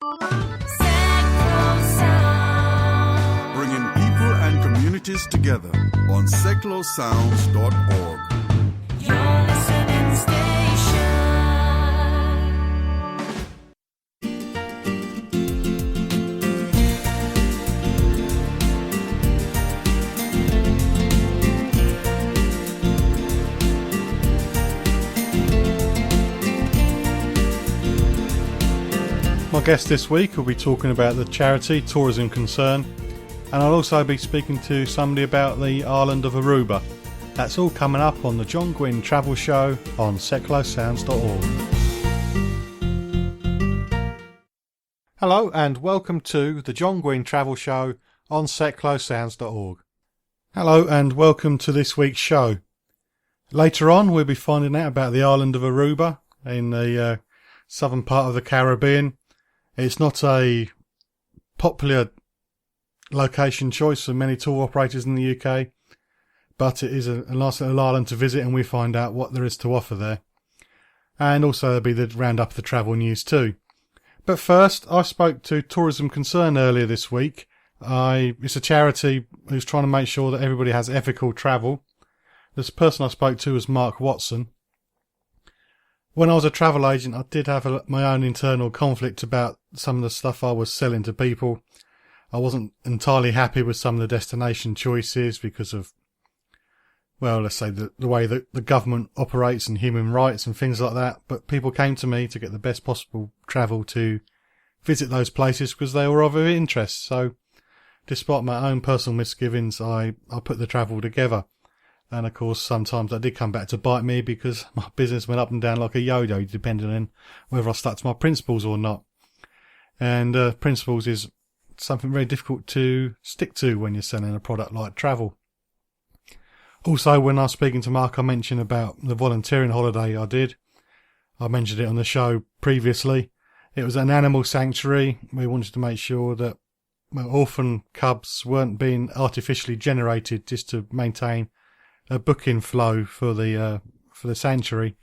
Bringing people and communities together on seclosounds.org. Your listening station. My guest this week will be talking about the charity Tourism Concern, and I'll also be speaking to somebody about the island of Aruba. That's all coming up on the Guinn Travel Show on seclosounds.org. Hello and welcome to the Guinn Travel Show on seclosounds.org. Hello and welcome to this week's show. Later on we'll be finding out about the island of Aruba in the southern part of the Caribbean. It's not a popular location choice for many tour operators in the UK, but it is a nice little island to visit, and we find out what there is to offer there. And also there'll be the roundup of the travel news too. But first, I spoke to Tourism Concern earlier this week. It's a charity who's trying to make sure that everybody has ethical travel. This person I spoke to was Mark Watson. When I was a travel agent, I did have my own internal conflict about some of the stuff I was selling to people. I wasn't entirely happy with some of the destination choices because of, well, let's say the way that the government operates and human rights and things like that. But people came to me to get the best possible travel to visit those places because they were of interest. So despite my own personal misgivings, I put the travel together. And of course, sometimes that did come back to bite me because my business went up and down like a yo-yo, depending on whether I stuck to my principles or not. And principles is something very difficult to stick to when you're selling a product like travel. Also, when I was speaking to Mark, I mentioned about the volunteering holiday I did. I mentioned it on the show previously. It was an animal sanctuary. We wanted to make sure that orphan cubs weren't being artificially generated just to maintain a booking flow for the sanctuary.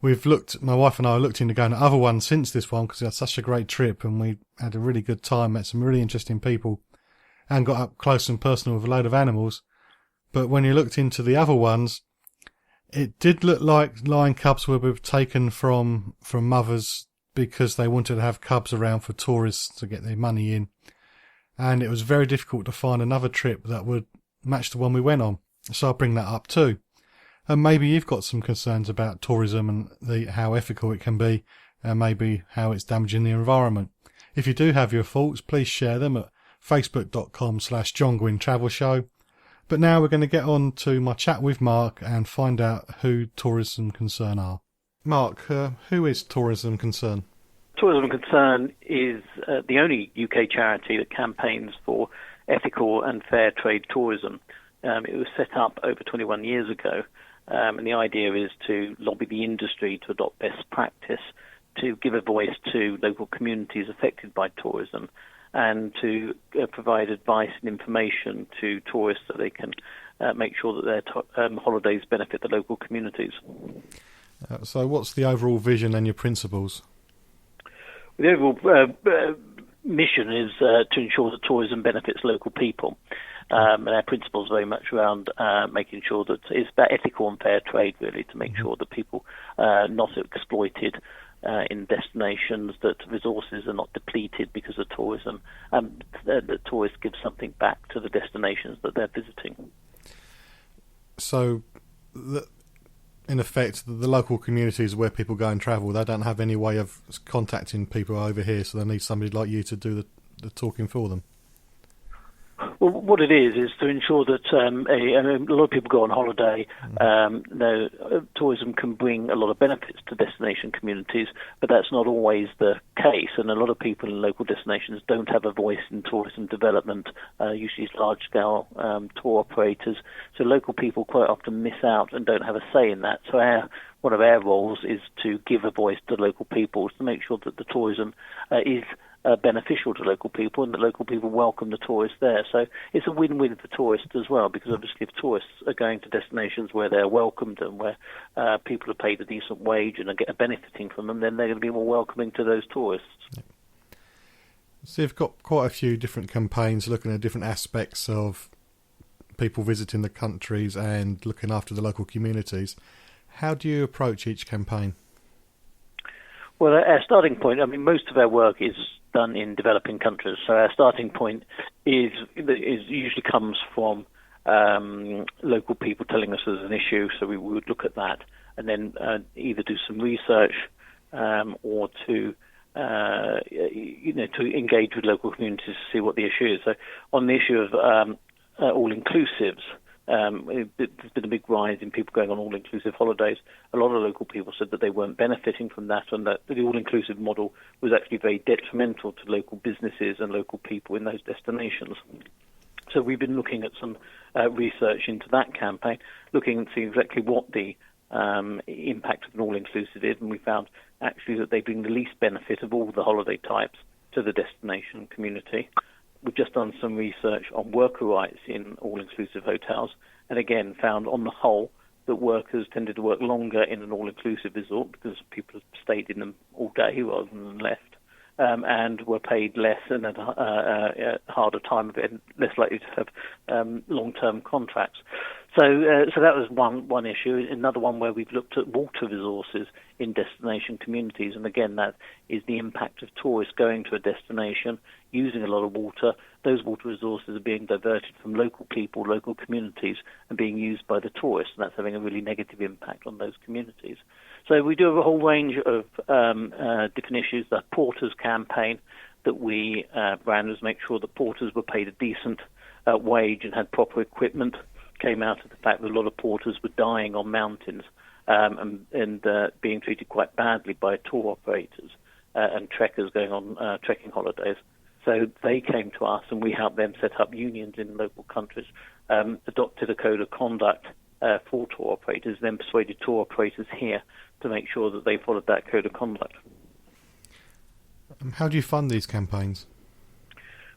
My wife and I looked into going to other ones since this one because we had such a great trip and we had a really good time, met some really interesting people and got up close and personal with a load of animals. But when you looked into the other ones, it did look like lion cubs were taken from mothers because they wanted to have cubs around for tourists to get their money in. And it was very difficult to find another trip that would match the one we went on. So I'll bring that up too. And maybe you've got some concerns about tourism and how ethical it can be, and maybe how it's damaging the environment. If you do have your thoughts, please share them at facebook.com/John Guinn Travel Show. But now we're going to get on to my chat with Mark and find out who Tourism Concern are. Mark, who is Tourism Concern? Tourism Concern is the only UK charity that campaigns for ethical and fair trade tourism. It was set up over 21 years ago, and the idea is to lobby the industry to adopt best practice, to give a voice to local communities affected by tourism, and to provide advice and information to tourists so they can make sure that their holidays benefit the local communities. So what's the overall vision and your principles? The overall mission is to ensure that tourism benefits local people. And our principles very much around making sure that it's about ethical and fair trade, really, to make sure that people are not exploited in destinations, that resources are not depleted because of tourism, and that tourists give something back to the destinations that they're visiting. So, in effect, the local communities where people go and travel, they don't have any way of contacting people over here, so they need somebody like you to do the talking for them. Well, what it is to ensure that a lot of people go on holiday. Tourism can bring a lot of benefits to destination communities, but that's not always the case. And a lot of people in local destinations don't have a voice in tourism development, usually large-scale tour operators. So local people quite often miss out and don't have a say in that. So one of our roles is to give a voice to local people, to make sure that the tourism is beneficial to local people and that local people welcome the tourists there. So it's a win-win for tourists as well, because obviously if tourists are going to destinations where they're welcomed and where people are paid a decent wage and are benefiting from them, then they're going to be more welcoming to those tourists. So you've got quite a few different campaigns looking at different aspects of people visiting the countries and looking after the local communities. How do you approach each campaign? Well, our starting point, I mean, most of our work is done in developing countries. So our starting point is usually comes from local people telling us there's an issue. So we would look at that and then either do some research or to engage with local communities to see what the issue is. So on the issue of all-inclusives, there's been a big rise in people going on all-inclusive holidays. A lot of local people said that they weren't benefiting from that, and that the all-inclusive model was actually very detrimental to local businesses and local people in those destinations. So we've been looking at some research into that campaign, looking to see exactly what the impact of an all-inclusive is, and we found actually that they bring the least benefit of all the holiday types to the destination community. We've just done some research on worker rights in all-inclusive hotels, and again found on the whole that workers tended to work longer in an all-inclusive resort because people stayed in them all day rather than left, and were paid less and had a harder time of it, and less likely to have long-term contracts. So that was one issue. Another one where we've looked at water resources in destination communities, and again that is the impact of tourists going to a destination, using a lot of water. Those water resources are being diverted from local people, local communities, and being used by the tourists, and that's having a really negative impact on those communities. So we do have a whole range of different issues. The Porters campaign that we ran was make sure that porters were paid a decent wage and had proper equipment. Came out of the fact that a lot of porters were dying on mountains and being treated quite badly by tour operators and trekkers going on trekking holidays. So they came to us and we helped them set up unions in local countries, adopted a code of conduct for tour operators, then persuaded tour operators here to make sure that they followed that code of conduct. How do you fund these campaigns?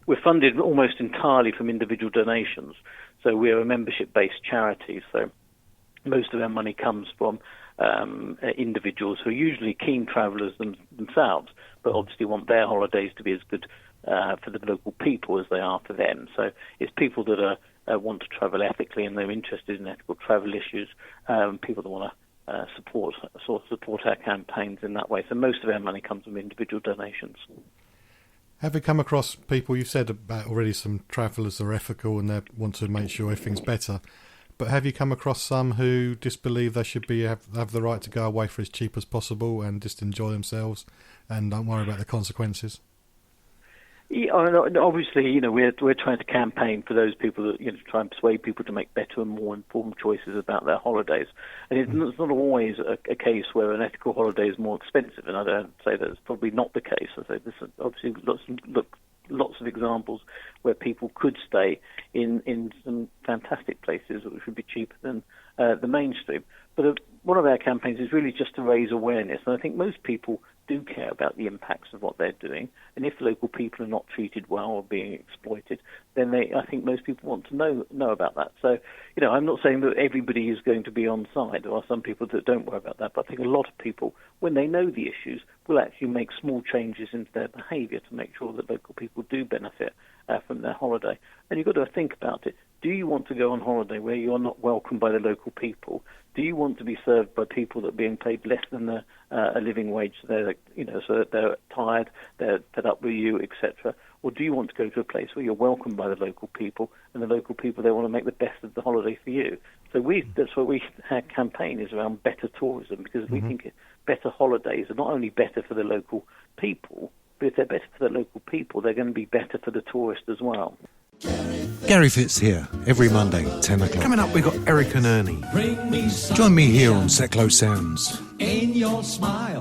We're funded almost entirely from individual donations. So we're a membership-based charity, so most of our money comes from individuals who are usually keen travellers themselves, but obviously want their holidays to be as good for the local people as they are for them. So it's people that want to travel ethically and they're interested in ethical travel issues, people that want to support our campaigns in that way. So most of our money comes from individual donations. Have you come across people, you've said about already some travellers are ethical and they want to make sure everything's better, but have you come across some who disbelieve they should have the right to go away for as cheap as possible and just enjoy themselves and don't worry about the consequences? Yeah, obviously, we're trying to campaign for those people that try and persuade people to make better and more informed choices about their holidays. And it's not always a case where an ethical holiday is more expensive, and I don't say that's probably not the case. I say there's obviously lots of examples where people could stay in some fantastic places which would be cheaper than the mainstream. But one of our campaigns is really just to raise awareness, and I think most people do care about the impacts of what they're doing, and if local people are not treated well or being exploited, then I think most people want to know about that. So, I'm not saying that everybody is going to be on side. There are some people that don't worry about that, but I think a lot of people, when they know the issues, will actually make small changes into their behaviour to make sure that local people do benefit from their holiday. And you've got to think about it. Do you want to go on holiday where you are not welcomed by the local people? Do you want to be served by people that are being paid less than a living wage, so that they're tired, they're fed up with you, etc.? Or do you want to go to a place where you're welcomed by the local people, and the local people, they want to make the best of the holiday for you? So that's what our campaign is around, better tourism, because we think better holidays are not only better for the local people, but if they're better for the local people, they're going to be better for the tourist as well. Gary Fitz here, every Monday, 10 o'clock. Coming up, we've got Eric and Ernie. Join me here on Seclo Sounds. In your smile.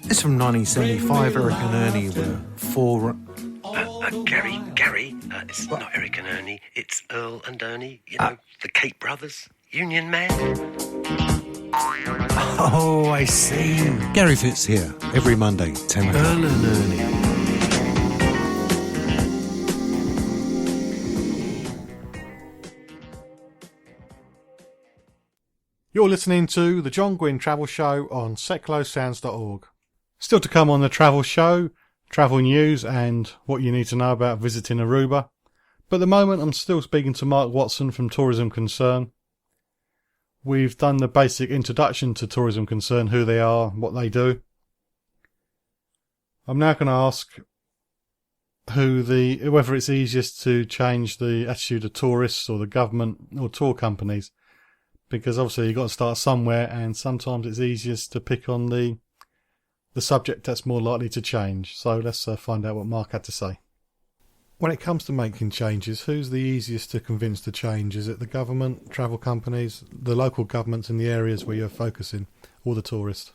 It's from 1975, Eric and Ernie were four... Gary, it's not Eric and Ernie, it's Earl and Ernie, the Cape Brothers, Union Man. Oh, I see. Gary Fitz here, every Monday, 10 o'clock. Earl and Ernie. You're listening to the Guinn Travel Show on seclosounds.org. Still to come on the travel show, travel news and what you need to know about visiting Aruba. But at the moment I'm still speaking to Mark Watson from Tourism Concern. We've done the basic introduction to Tourism Concern, who they are, what they do. I'm now going to ask whether it's easiest to change the attitude of tourists or the government or tour companies, because obviously you've got to start somewhere, and sometimes it's easiest to pick on the subject that's more likely to change. So let's find out what Mark had to say. When it comes to making changes, who's the easiest to convince to change? Is it the government, travel companies, the local governments in the areas where you're focusing, or the tourist?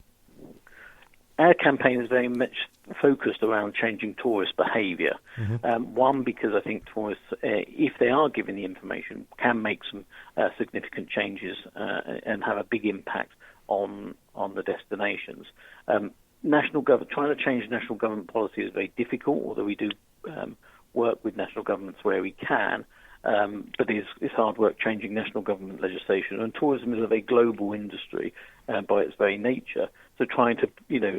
Our campaign is very much focused around changing tourist behaviour. One, because I think tourists, if they are given the information, can make some significant changes and have a big impact on the destinations. Trying to change national government policy is very difficult, although we do work with national governments where we can. But it's hard work changing national government legislation, and tourism is a very global industry by its very nature. So trying to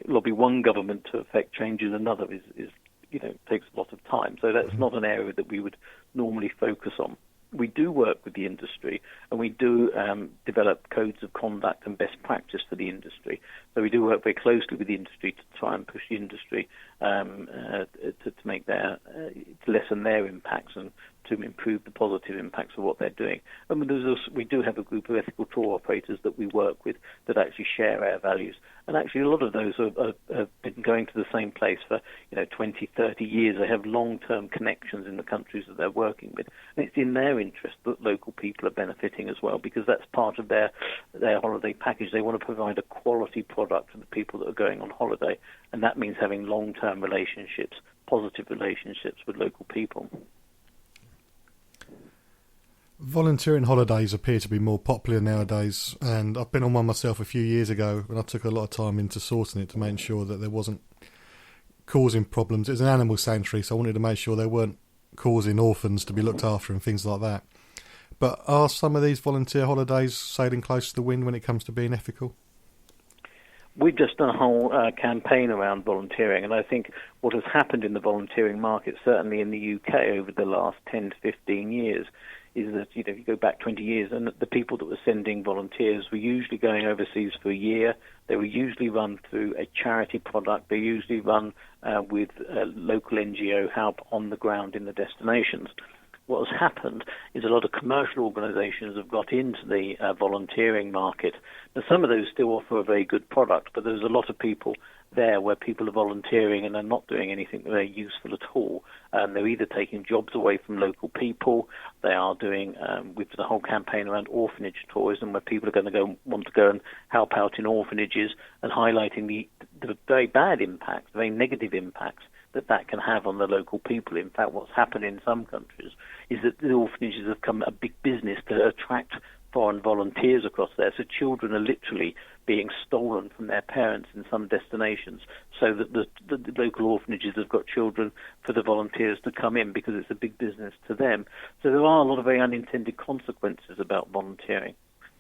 lobby one government to affect change in another is takes a lot of time. So that's not an area that we would normally focus on. We do work with the industry, and we do develop codes of conduct and best practice for the industry. So we do work very closely with the industry to try and push the industry to make to lessen their impacts and to improve the positive impacts of what they're doing. And we do have a group of ethical tour operators that we work with that actually share our values. And actually a lot of those have been going to the same place for 20, 30 years. They have long-term connections in the countries that they're working with. And it's in their interest that local people are benefiting as well, because that's part of their holiday package. They want to provide a quality product to the people that are going on holiday. And that means having long-term relationships, positive relationships with local people. Volunteering holidays appear to be more popular nowadays, and I've been on one myself a few years ago, and I took a lot of time into sourcing it to make sure that there wasn't causing problems. It was an animal sanctuary, so I wanted to make sure they weren't causing orphans to be looked after and things like that. But are some of these volunteer holidays sailing close to the wind when it comes to being ethical? We've just done a whole campaign around volunteering, and I think what has happened in the volunteering market, certainly in the UK over the last 10 to 15 years, is that if you go back 20 years, and the people that were sending volunteers were usually going overseas for a year. They were usually run through a charity product. They usually run with local NGO help on the ground in the destinations. What has happened is a lot of commercial organisations have got into the volunteering market. Now, some of those still offer a very good product, but there's a lot of people there where people are volunteering and they're not doing anything very useful at all. They're either taking jobs away from local people. They are doing, with the whole campaign around orphanage tourism, where people are going to want to go and help out in orphanages, and highlighting the very bad impacts, the very negative impacts that can have on the local people. In fact, what's happened in some countries is that the orphanages have become a big business to attract foreign volunteers across there. So children are literally being stolen from their parents in some destinations, so that the local orphanages have got children for the volunteers to come in, because it's a big business to them. So there are a lot of very unintended consequences about volunteering.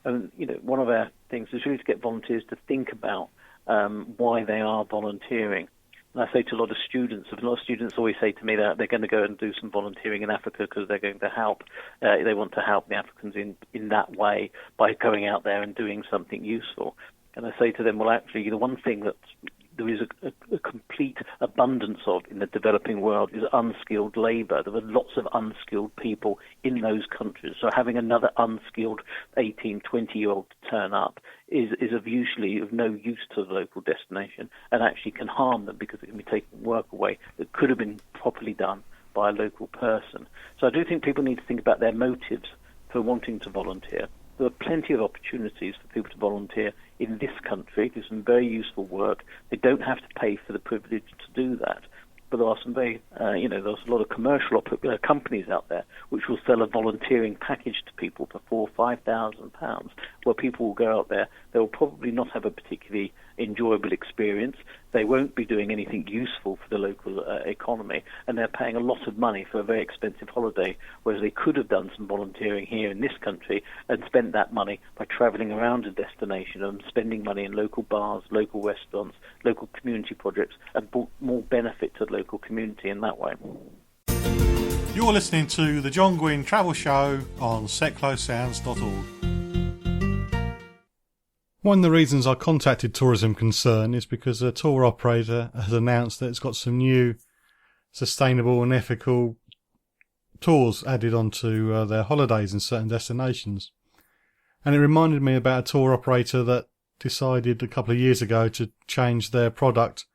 And one of our things is really to get volunteers to think about why they are volunteering. And I say to a lot of students always say to me that they're going to go and do some volunteering in Africa because they're going to help. They want to help the Africans in that way by going out there and doing something useful. And I say to them, well, actually, the one thing that there is a complete abundance of in the developing world is unskilled labour. There are lots of unskilled people in those countries. So having another unskilled 18, 20-year-old to turn up is usually of no use to the local destination, and actually can harm them, because it can be taking work away that could have been properly done by a local person. So I do think people need to think about their motives for wanting to volunteer. There are plenty of opportunities for people to volunteer in this country, do some very useful work. They don't have to pay for the privilege to do that. But there are some very, there's a lot of commercial companies out there which will sell a volunteering package to people for £4,000 or £5,000, where people will go out there. They will probably not have a particularly enjoyable experience. They won't be doing anything useful for the local economy, and they're paying a lot of money for a very expensive holiday, whereas they could have done some volunteering here in this country and spent that money by travelling around a destination and spending money in local bars, local restaurants, local community projects, and brought more benefit to the local community in that way. You're listening to the John Guinn Travel Show on seclosounds.org. One of the reasons I contacted Tourism Concern is because a tour operator has announced that it's got some new sustainable and ethical tours added onto their holidays in certain destinations. And it reminded me about a tour operator that decided a couple of years ago to change their product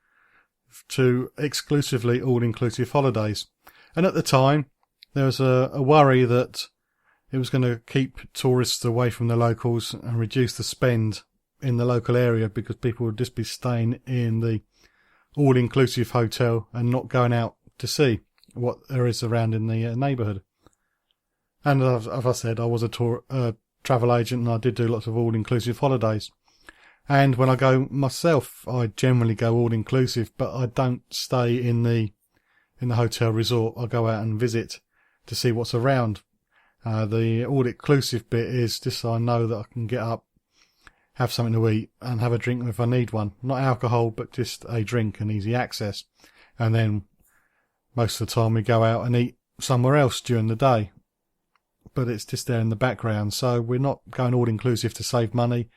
to exclusively all-inclusive holidays. And at the time, there was a worry that it was going to keep tourists away from the locals and reduce the spend in the local area because people would just be staying in the all-inclusive hotel and not going out to see what there is around in the neighbourhood. And as I said, I was a travel agent and I did do lots of all-inclusive holidays. And when I go myself, I generally go all-inclusive, but I don't stay in the hotel resort. I go out and visit to see what's around. The all-inclusive bit is just so I know that I can get up, have something to eat and have a drink if I need one. Not alcohol, but just a drink and easy access. And then most of the time we go out and eat somewhere else during the day. But it's just there in the background. So we're not going all-inclusive to save money.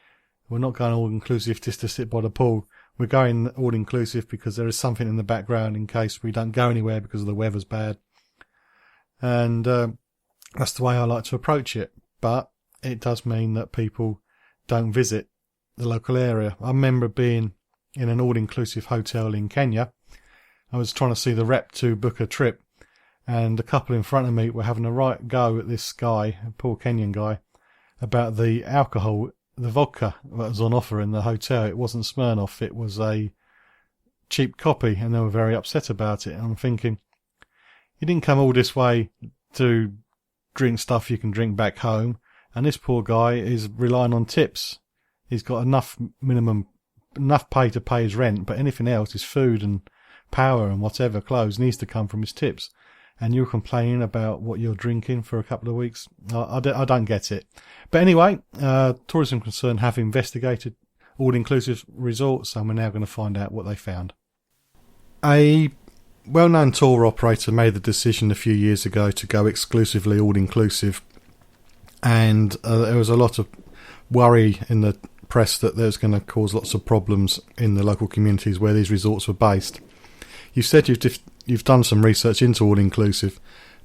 We're not going all-inclusive just to sit by the pool. We're going all-inclusive because there is something in the background in case we don't go anywhere because the weather's bad. And that's the way I like to approach it. But it does mean that people don't visit the local area. I remember being in an all-inclusive hotel in Kenya. I was trying to see the rep to book a trip, and a couple in front of me were having a right go at this guy, a poor Kenyan guy, about the alcohol, the vodka that was on offer in the hotel. It wasn't Smirnoff, it was a cheap copy, and they were very upset about it. And I'm thinking, you didn't come all this way to drink stuff you can drink back home, and this poor guy is relying on tips. He's got enough pay to pay his rent, but anything else, his food and power and whatever, clothes, needs to come from his tips. And you're complaining about what you're drinking for a couple of weeks. I don't get it. But anyway, Tourism Concern have investigated all-inclusive resorts, and we're now going to find out what they found. A well-known tour operator made the decision a few years ago to go exclusively all-inclusive, and there was a lot of worry in the press that there's going to cause lots of problems in the local communities where these resorts were based. You said you've done some research into all-inclusive,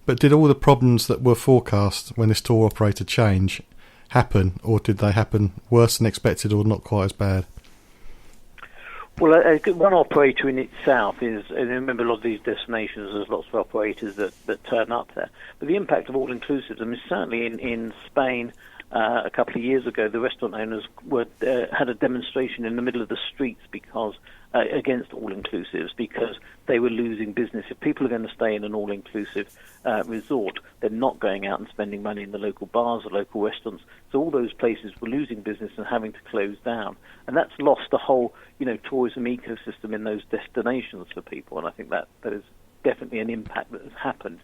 but did all the problems that were forecast when this tour operator change happen, or did they happen worse than expected or not quite as bad? Well, one operator in itself is, and remember a lot of these destinations, there's lots of operators that turn up there. But the impact of all-inclusive, I mean, certainly in Spain, a couple of years ago, the restaurant owners had a demonstration in the middle of the streets because against all-inclusives, because they were losing business. If people are going to stay in an all-inclusive resort, they're not going out and spending money in the local bars or local restaurants. So all those places were losing business and having to close down. And that's lost the whole, tourism ecosystem in those destinations for people. And I think that is definitely an impact that has happened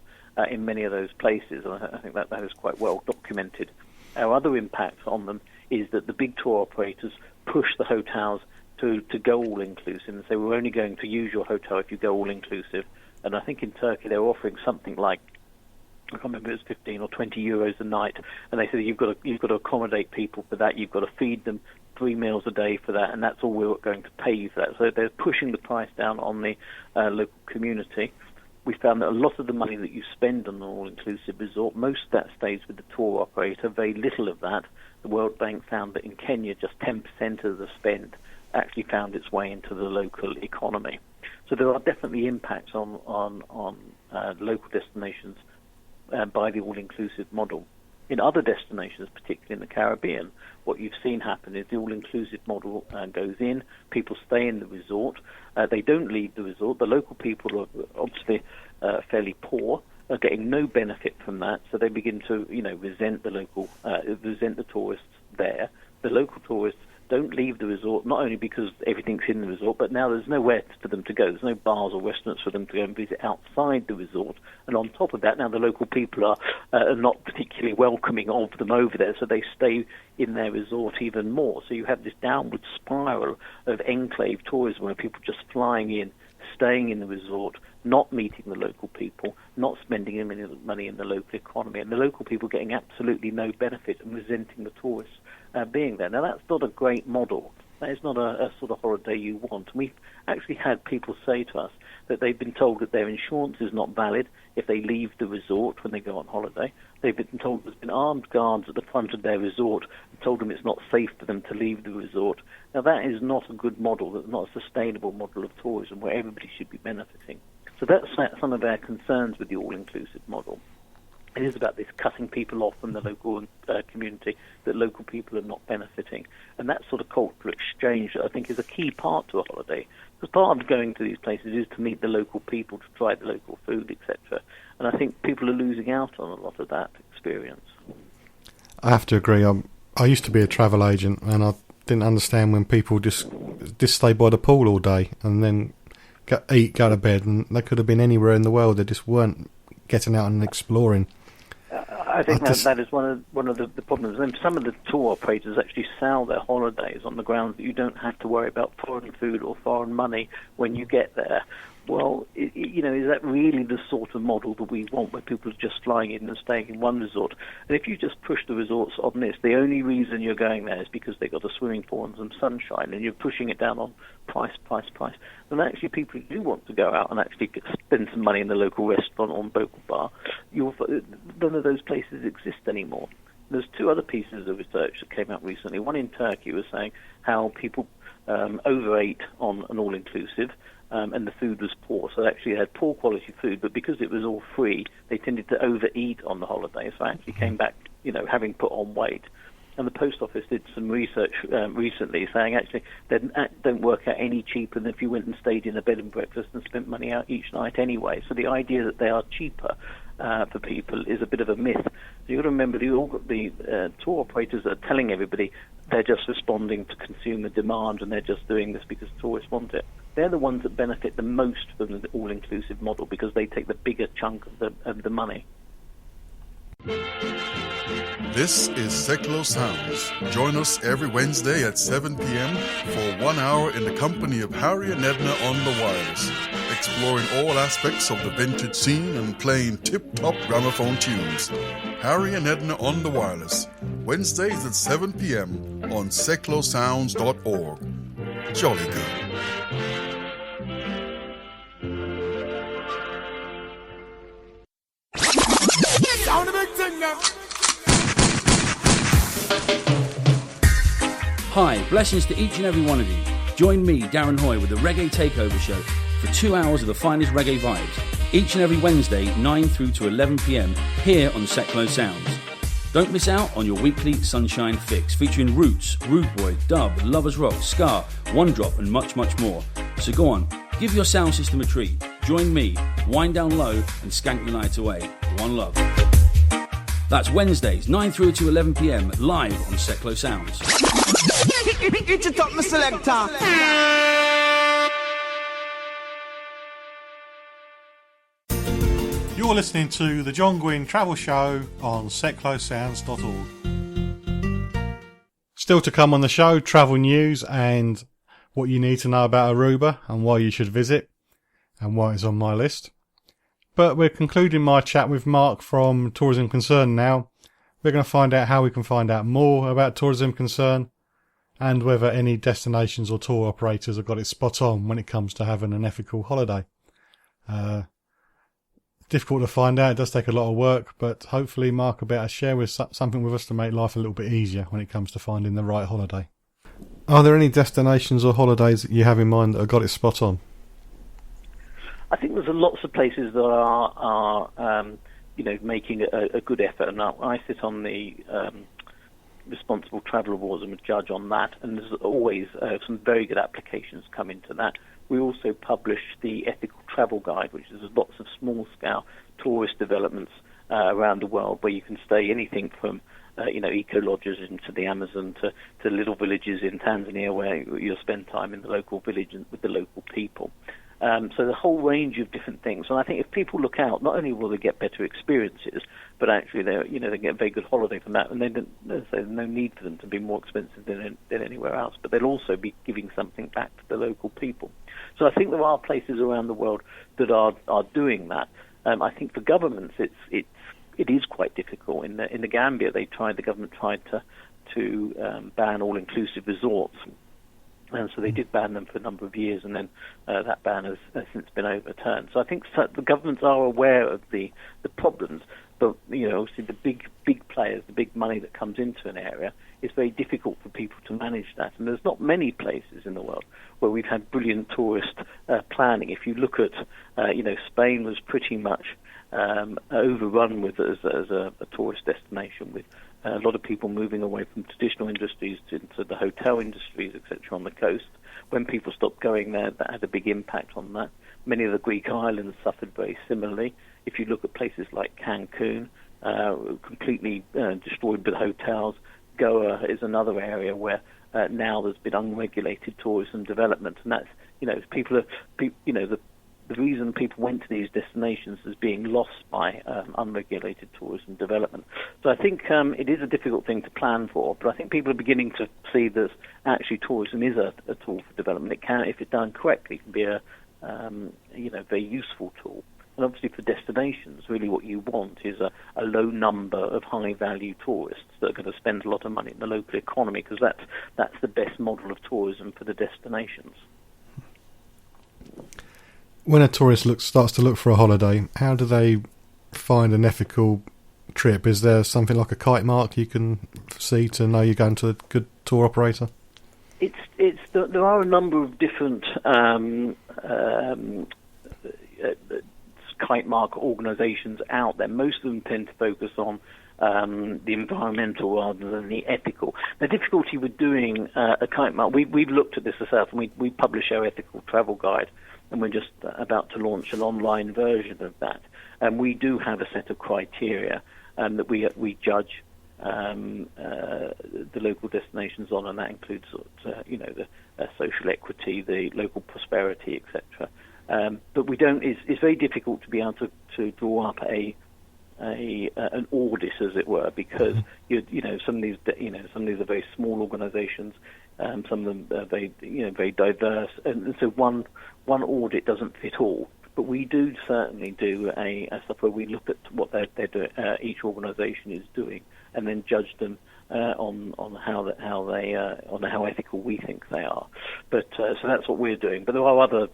in many of those places. And I think that is quite well documented. Our other impact on them is that the big tour operators push the hotels to go all-inclusive and say, we're only going to use your hotel if you go all-inclusive. And I think in Turkey they're offering something like, I can't remember, it was 15 or 20 euros a night. And they said, you've got to accommodate people for that. You've got to feed them 3 meals a day for that. And that's all we're going to pay you for that. So they're pushing the price down on the local community. We found that a lot of the money that you spend on an all-inclusive resort, most of that stays with the tour operator, very little of that. The World Bank found that in Kenya, just 10% of the spend actually found its way into the local economy. So there are definitely impacts on local destinations by the all-inclusive model. In other destinations, particularly in the Caribbean, what you've seen happen is the all-inclusive model goes in, people stay in the resort, they don't leave the resort. The local people are obviously fairly poor, are getting no benefit from that, so they begin to resent the tourists there. The local tourists don't leave the resort, not only because everything's in the resort, but now there's nowhere for them to go. There's no bars or restaurants for them to go and visit outside the resort. And on top of that, now the local people are not particularly welcoming of them over there, so they stay in their resort even more. So you have this downward spiral of enclave tourism where people just flying in, staying in the resort, not meeting the local people, not spending any money in the local economy, and the local people getting absolutely no benefit and resenting the tourists being there. Now, that's not a great model. That is not a sort of holiday you want. And we've actually had people say to us that they've been told that their insurance is not valid if they leave the resort when they go on holiday. They've been told there's been armed guards at the front of their resort and told them it's not safe for them to leave the resort. Now, that is not a good model. That's not a sustainable model of tourism where everybody should be benefiting. So that's some of our concerns with the all-inclusive model. It is about this cutting people off from the local community, that local people are not benefiting. And that sort of cultural exchange, I think, is a key part to a holiday. Because part of going to these places is to meet the local people, to try the local food, etc. And I think people are losing out on a lot of that experience. I have to agree. I used to be a travel agent, and I didn't understand when people just stay by the pool all day and then go to bed, and they could have been anywhere in the world. They just weren't getting out and exploring. I think that is one of the problems. And some of the tour operators actually sell their holidays on the grounds that you don't have to worry about foreign food or foreign money when you get there. Well, is that really the sort of model that we want, where people are just flying in and staying in one resort? And if you just push the resorts on this, the only reason you're going there is because they've got a swimming pool and some sunshine, and you're pushing it down on price. And actually, people who do want to go out and actually spend some money in the local restaurant or local bar, none of those places exist anymore. There's two other pieces of research that came out recently. One in Turkey was saying how people overate on an all-inclusive, and the food was poor. So they actually had poor quality food, but because it was all free, they tended to overeat on the holiday. So I actually came back, having put on weight. And the post office did some research recently saying actually they don't work out any cheaper than if you went and stayed in a bed and breakfast and spent money out each night anyway. So the idea that they are cheaper for people is a bit of a myth. So you've got to remember the tour operators are telling everybody they're just responding to consumer demand and they're just doing this because tourists want it. They're the ones that benefit the most from the all-inclusive model because they take the bigger chunk of the money. This is Seklo Sounds. Join us every Wednesday at 7 p.m. for 1 hour in the company of Harry and Edna on the wireless, exploring all aspects of the vintage scene and playing tip-top gramophone tunes. Harry and Edna on the wireless, Wednesdays at 7 p.m. on seklosounds.org. Jolly good. Hi, blessings to each and every one of you. Join me, Darren Hoy, with the Reggae Takeover Show for 2 hours of the finest reggae vibes, each and every Wednesday, 9 through to 11 p.m, here on Seklo Sounds. Don't miss out on your weekly Sunshine Fix, featuring roots, rude boy, dub, lovers rock, ska, one drop, and much, much more. So go on, give your sound system a treat. Join me, wind down low, and skank the night away. One love. That's Wednesdays, 9 through to 11 p.m, live on Seklo Sounds. Get it up, my selector. You're listening to the John Guinn Travel Show on seklosounds.org. Still to come on the show, travel news and what you need to know about Aruba and why you should visit and why it's on my list. But we're concluding my chat with Mark from Tourism Concern now. We're going to find out how we can find out more about Tourism Concern and whether any destinations or tour operators have got it spot on when it comes to having an ethical holiday. Difficult to find out, it does take a lot of work, but hopefully Mark will be able to share with something with us to make life a little bit easier when it comes to finding the right holiday. Are there any destinations or holidays that you have in mind that have got it spot on? I think there's lots of places that are making a good effort, and I sit on the Responsible Travel Awards. I'm a judge on that, and there's always some very good applications come into that. We also publish the Ethical Travel Guide, which is lots of small-scale tourist developments around the world where you can stay anything from eco lodges into the Amazon to little villages in Tanzania where you'll spend time in the local village and with the local people. So the whole range of different things. And I think if people look out, not only will they get better experiences, but actually they get a very good holiday from that. And there's no need for them to be more expensive than anywhere else. But they'll also be giving something back to the local people. So I think there are places around the world that are doing that. I think for governments, it is quite difficult. In the Gambia, the government tried to ban all-inclusive resorts. And so they did ban them for a number of years, and then that ban has since been overturned. So I think the governments are aware of the problems, but obviously the big players, the big money that comes into an area, it's very difficult for people to manage that. And there's not many places in the world where we've had brilliant tourist planning. If you look at, Spain was pretty much overrun with as a tourist destination, with a lot of people moving away from traditional industries into the hotel industries, etc., on the coast. When people stopped going there, that had a big impact on that. Many of the Greek islands suffered very similarly. If you look at places like Cancun, completely destroyed with hotels. Goa is another area where now there's been unregulated tourism development, and that's the reason people went to these destinations is being lost by unregulated tourism development. So I think it is a difficult thing to plan for, but I think people are beginning to see that actually tourism is a tool for development. It can, if it's done correctly, can be a very useful tool. And obviously for destinations, really what you want is a low number of high-value tourists that are going to spend a lot of money in the local economy, because that's the best model of tourism for the destinations. When a tourist starts to look for a holiday, how do they find an ethical trip? Is there something like a kite mark you can see to know you're going to a good tour operator? There are a number of different kite mark organisations out there. Most of them tend to focus on the environmental rather than the ethical. The difficulty with doing a kite mark, we've looked at this ourselves, and we publish our ethical travel guide, and we're just about to launch an online version of that. And we do have a set of criteria that we judge the local destinations on, and that includes the social equity, the local prosperity, etc. But we don't. It's very difficult to be able to draw up an audit, as it were, because some of these are very small organisations. Some of them are very diverse, and so one audit doesn't fit all. But we do certainly do a stuff where we look at what they're doing, each organisation is doing, and then judge them on how ethical we think they are. But so that's what we're doing. But there are other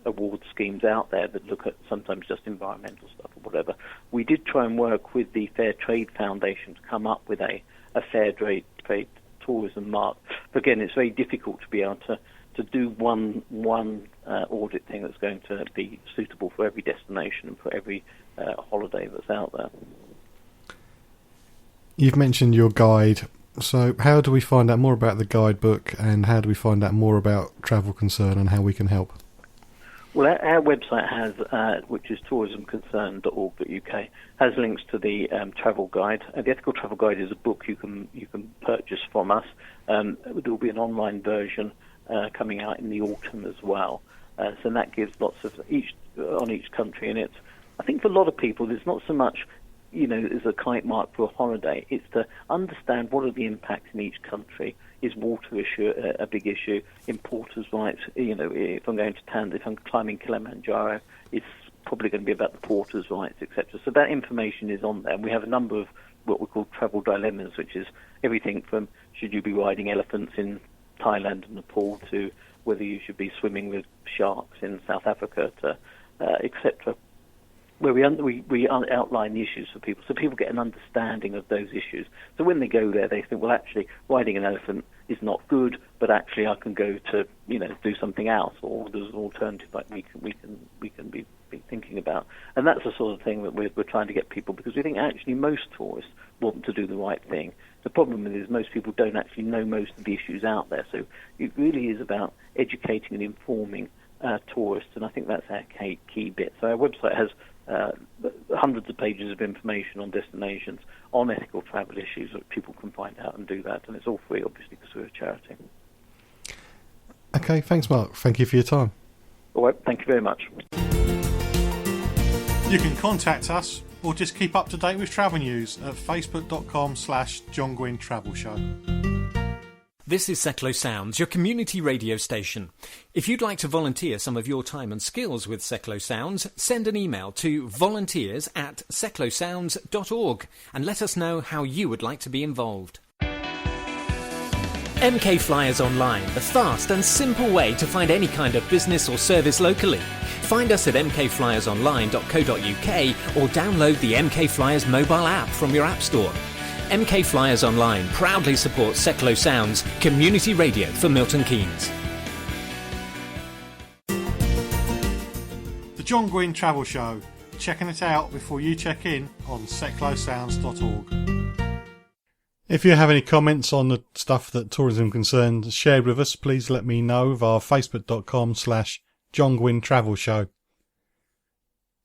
award schemes out there that look at sometimes just environmental stuff or whatever. We did try and work with the Fair Trade Foundation to come up with a fair trade tourism mark. But again, it's very difficult to be able to do one audit thing that's going to be suitable for every destination and for every holiday that's out there. You've mentioned your guide. So how do we find out more about the guidebook, and how do we find out more about Travel Concern and how we can help? Well, our website has, which is tourismconcern.org.uk, has links to the travel guide. The Ethical Travel Guide is a book you can purchase from us. There will be an online version coming out in the autumn as well. So that gives lots of each country, and it's, I think for a lot of people, it's not so much as a kite mark for a holiday. It's to understand what are the impacts in each country. Is water issue a big issue? Importers' rights. If I'm going to Tanzania, if I'm climbing Kilimanjaro, it's probably going to be about the porters' rights, etc. So that information is on there. And we have a number of what we call travel dilemmas, which is everything from should you be riding elephants in Thailand and Nepal to whether you should be swimming with sharks in South Africa, to etc. Where we outline the issues for people, so people get an understanding of those issues. So when they go there, they think, well, actually, riding an elephant is not good, but actually, I can go to do something else, or there's an alternative like we can be thinking about. And that's the sort of thing that we're trying to get people, because we think actually most tourists want to do the right thing. The problem is most people don't actually know most of the issues out there. So it really is about educating and informing tourists, and I think that's our key bit. So our website has hundreds of pages of information on destinations, on ethical travel issues that people can find out and do that. And it's all free, obviously, because we're a charity. Okay, thanks, Mark. Thank you for your time. All right, thank you very much. You can contact us or just keep up to date with travel news at facebook.com/John Guinn Travel Show. This is Seclo Sounds, your community radio station. If you'd like to volunteer some of your time and skills with Seclo Sounds, send an email to volunteers@seclosounds.org and let us know how you would like to be involved. MK Flyers Online, the fast and simple way to find any kind of business or service locally. Find us at mkflyersonline.co.uk or download the MK Flyers mobile app from your app store. MK Flyers Online proudly supports Seclo Sounds, community radio for Milton Keynes. The John Guinn Travel Show. Checking it out before you check in on seclosounds.org. If you have any comments on the stuff that Tourism Concerned shared with us, please let me know via facebook.com/John Guinn Travel Show.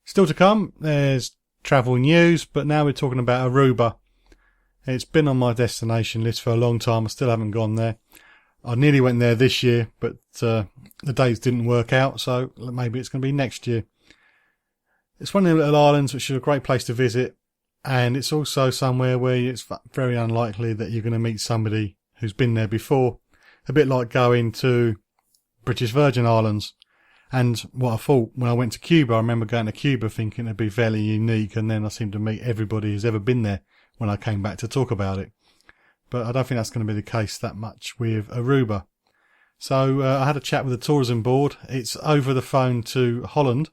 Still to come, there's travel news, but now we're talking about Aruba. It's been on my destination list for a long time. I still haven't gone there. I nearly went there this year, but the dates didn't work out, so maybe it's going to be next year. It's one of the little islands which is a great place to visit, and it's also somewhere where it's very unlikely that you're going to meet somebody who's been there before. A bit like going to British Virgin Islands. And what I thought when I went to Cuba, I remember going to Cuba thinking it'd be fairly unique, and then I seemed to meet everybody who's ever been there when I came back to talk about it. But I don't think that's going to be the case that much with Aruba. So I had a chat with the tourism board. It's over the phone to Holland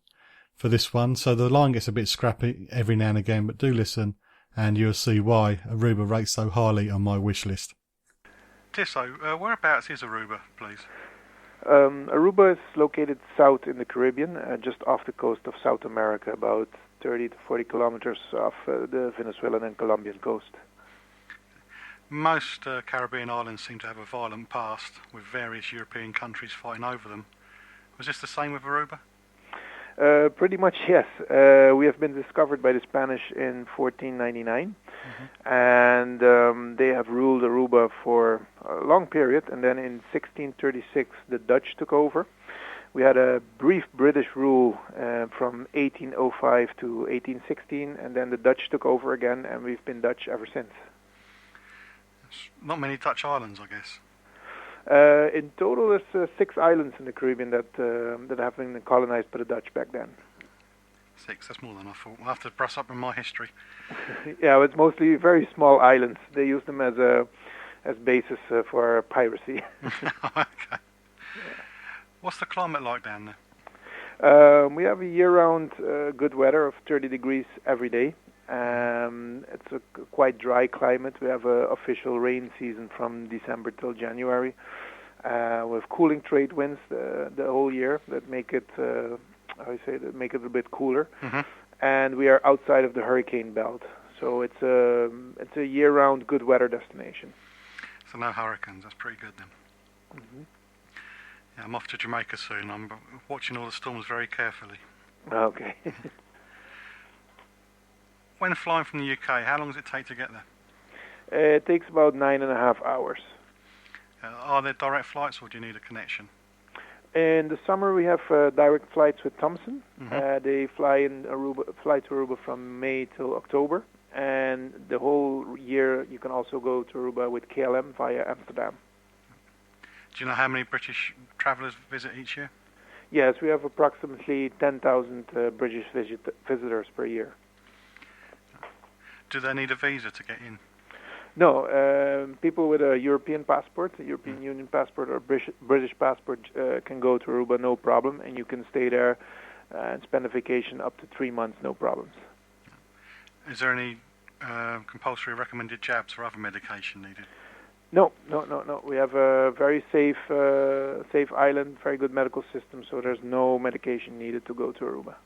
for this one, so the line gets a bit scrappy every now and again, but do listen and you'll see why Aruba rates so highly on my wish list. Tisso, whereabouts is Aruba, please? Aruba is located south in the Caribbean, just off the coast of South America, about 30 to 40 kilometers off the Venezuelan and Colombian coast. Most Caribbean islands seem to have a violent past, with various European countries fighting over them. Was this the same with Aruba? Pretty much, yes. We have been discovered by the Spanish in 1499, and they have ruled Aruba for a long period, and then in 1636 the Dutch took over. We had a brief British rule from 1805 to 1816, and then the Dutch took over again, and we've been Dutch ever since. Not many Dutch islands, I guess. In total, there's 6 islands in the Caribbean that have been colonized by the Dutch back then. 6, that's more than I thought. I'll have to brush up on my history. Yeah, it's mostly very small islands. They use them as basis for piracy. Okay. What's the climate like down there? We have a year-round good weather of 30 degrees every day. It's a quite dry climate. We have an official rain season from December till January. We have cooling trade winds the whole year that make it, make it a bit cooler. And we are outside of the hurricane belt, so it's a year-round good weather destination. So no hurricanes. That's pretty good then. Yeah, I'm off to Jamaica soon. I'm watching all the storms very carefully. Okay. When flying from the UK, how long does it take to get there? It takes about 9.5 hours. Are there direct flights, or do you need a connection? In the summer, we have direct flights with Thomson. They fly to Aruba from May till October, and the whole year you can also go to Aruba with KLM via Amsterdam. Do you know how many British travellers visit each year? Yes, we have approximately 10,000 British visitors per year. Do they need a visa to get in? No, people with a European passport, a European Union passport or British passport can go to Aruba, no problem, and you can stay there and spend a vacation up to 3 months, no problems. Is there any compulsory recommended jabs or other medication needed? No. We have a very safe island, very good medical system, so there's no medication needed to go to Aruba.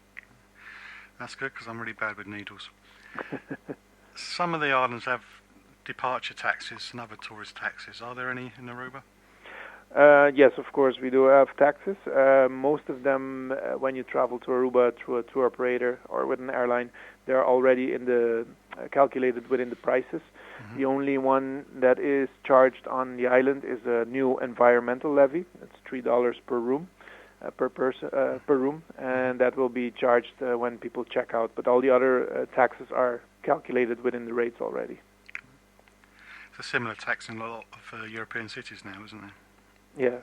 That's good, because I'm really bad with needles. Some of the islands have departure taxes and other tourist taxes. Are there any in Aruba? Yes, of course, we do have taxes. Most of them, when you travel to Aruba through a tour operator or with an airline, they're already in the calculated within the prices. The only one that is charged on the island is a new environmental levy. It's $3 per room, per person per room, and that will be charged when people check out. But all the other taxes are calculated within the rates already. It's a similar tax in a lot of European cities now, isn't there? Yeah.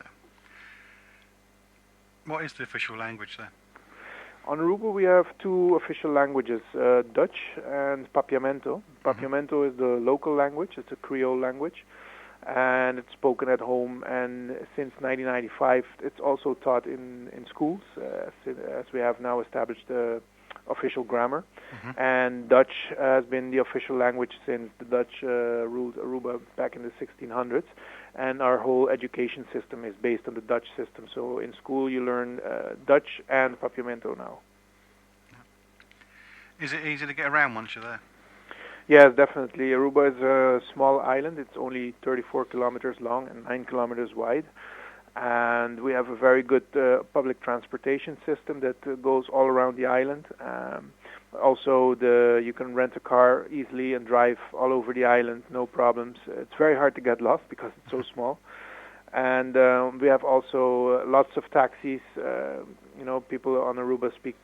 What is the official language there? On Aruba, we have two official languages, Dutch and Papiamento. Papiamento is the local language. It's a Creole language, and it's spoken at home. And since 1995, it's also taught in schools, as we have now established the official grammar. And Dutch has been the official language since the Dutch ruled Aruba back in the 1600s. And our whole education system is based on the Dutch system. So in school you learn Dutch and Papiamento now. Is it easy to get around once you're there? Yes, definitely. Aruba is a small island. It's only 34 kilometers long and 9 kilometers wide. And we have a very good public transportation system that goes all around the island. Also, you can rent a car easily and drive all over the island, no problems. It's very hard to get lost because it's so small. And we have also lots of taxis. People on Aruba speak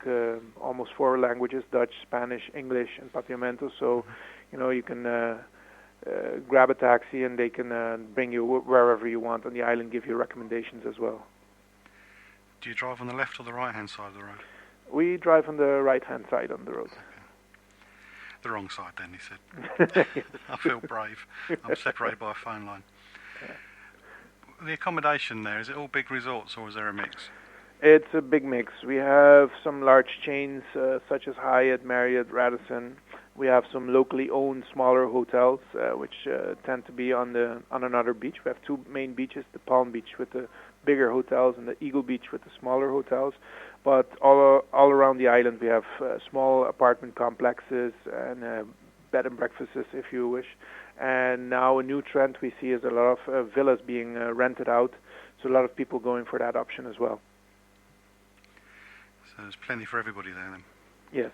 almost 4 languages: Dutch, Spanish, English, and Papiamento. So, you can grab a taxi and they can bring you wherever you want on the island, give you recommendations as well. Do you drive on the left or the right-hand side of the road? We drive on the right-hand side on the road. The wrong side then, he said. I feel brave. I'm separated by a phone line. The accommodation there, is it all big resorts or is there a mix? It's a big mix. We have some large chains such as Hyatt, Marriott, Radisson. We have some locally owned smaller hotels which tend to be on another beach. We have 2 main beaches, the Palm Beach with the bigger hotels and the Eagle Beach with the smaller hotels. But all around the island we have small apartment complexes and bed and breakfasts if you wish. And now a new trend we see is a lot of villas being rented out. So a lot of people going for that option as well. So there's plenty for everybody there then? Yes.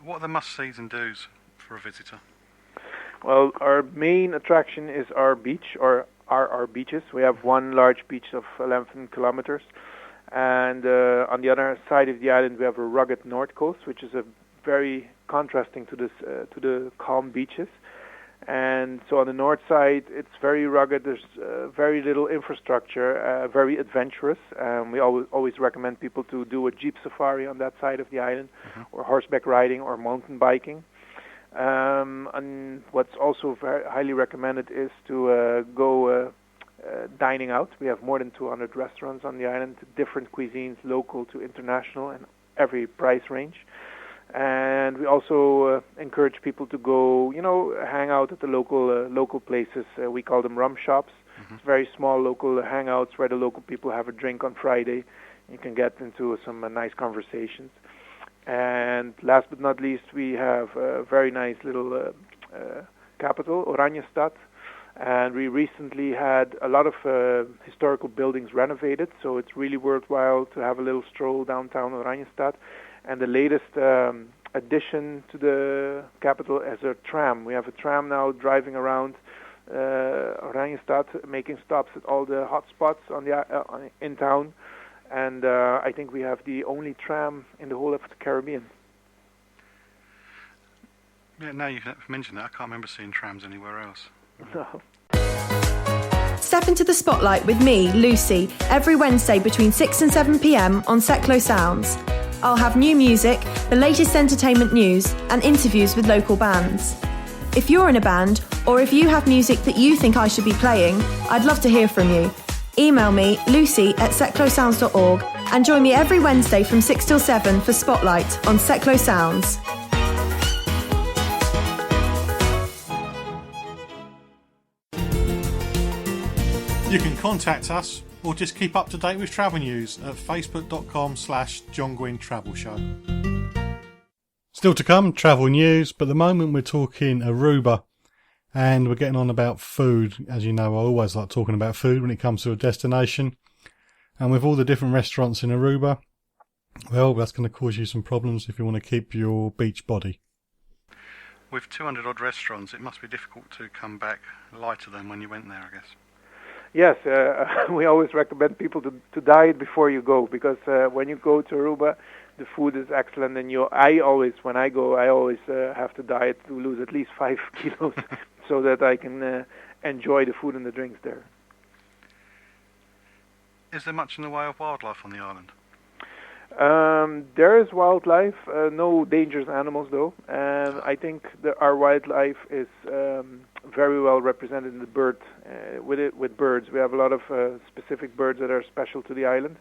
What are the must-sees and do's for a visitor? Well, our main attraction is our beach, or our beaches. We have one large beach of 11 kilometers. And on the other side of the island, we have a rugged north coast, which is a very contrasting to the calm beaches. And so on the north side, it's very rugged. There's very little infrastructure, very adventurous. We always recommend people to do a jeep safari on that side of the island, or horseback riding or mountain biking. And what's also very highly recommended is to go dining out. We have more than 200 restaurants on the island, different cuisines, local to international, and every price range. And we also encourage people to go, hang out at the local places. We call them rum shops. It's very small local hangouts where the local people have a drink on Friday. You can get into some nice conversations. And last but not least, we have a very nice little capital, Oranjestad. And we recently had a lot of historical buildings renovated, so it's really worthwhile to have a little stroll downtown Oranjestad. And the latest addition to the capital is a tram. We have a tram now driving around Oranjestad, making stops at all the hot spots in town. And I think we have the only tram in the whole of the Caribbean. Yeah, now you mentioned that, I can't remember seeing trams anywhere else. No. Step into the spotlight with me, Lucy, every Wednesday between 6 and 7 p.m. on Seclo Sounds. I'll have new music, the latest entertainment news, and interviews with local bands. If you're in a band, or if you have music that you think I should be playing, I'd love to hear from you. Email me, lucy@seclosounds.org, and join me every Wednesday from 6 till 7 for Spotlight on Seclo Sounds. You can contact us or just keep up to date with travel news at facebook.com/John Guinn Travel Show. Still to come, travel news, but at the moment we're talking Aruba. And we're getting on about food. As you know, I always like talking about food when it comes to a destination. And with all the different restaurants in Aruba, well, that's going to cause you some problems if you want to keep your beach body. With 200 odd restaurants, it must be difficult to come back lighter than when you went there, I guess. Yes, we always recommend people to diet before you go, because when you go to Aruba, the food is excellent, and when I go, I always have to diet to lose at least 5 kilos so that I can enjoy the food and the drinks there. Is there much in the way of wildlife on the island? There is wildlife, no dangerous animals though. I think our wildlife is very well represented in the with birds. We have a lot of specific birds that are special to the island.